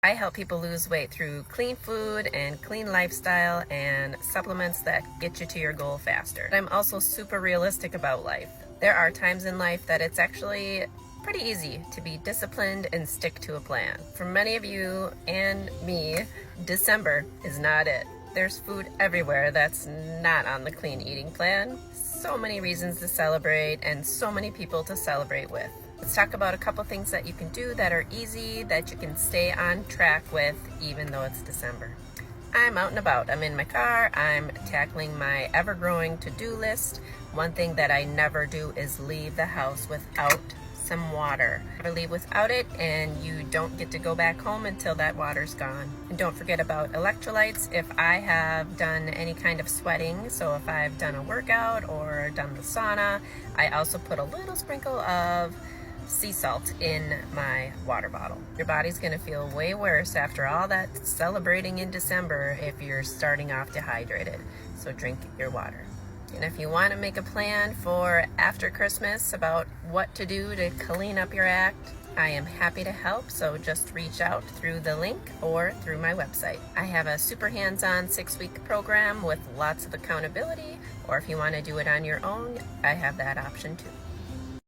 I help people lose weight through clean food and clean lifestyle and supplements that get you to your goal faster. I'm also super realistic about life. There are times in life that it's actually pretty easy to be disciplined and stick to a plan. For many of you and me, December is not it. There's food everywhere that's not on the clean eating plan. So many reasons to celebrate and so many people to celebrate with. Let's talk about a couple things that you can do that are easy, that you can stay on track with even though it's December. I'm out and about. I'm in my car. I'm tackling my ever-growing to-do list. One thing that I never do is leave the house without some water. Never leave without it, and you don't get to go back home until that water's gone. And don't forget about electrolytes. If I have done any kind of sweating, so if I've done a workout or done the sauna, I also put a little sprinkle of sea salt in my water bottle. Your body's gonna feel way worse after all that celebrating in December if you're starting off dehydrated. So drink your water. And if you want to make a plan for after Christmas about what to do to clean up your act, I am happy to help, so just reach out through the link or through my website. I have a super hands-on 6-week program with lots of accountability, or if you want to do it on your own, I have that option too.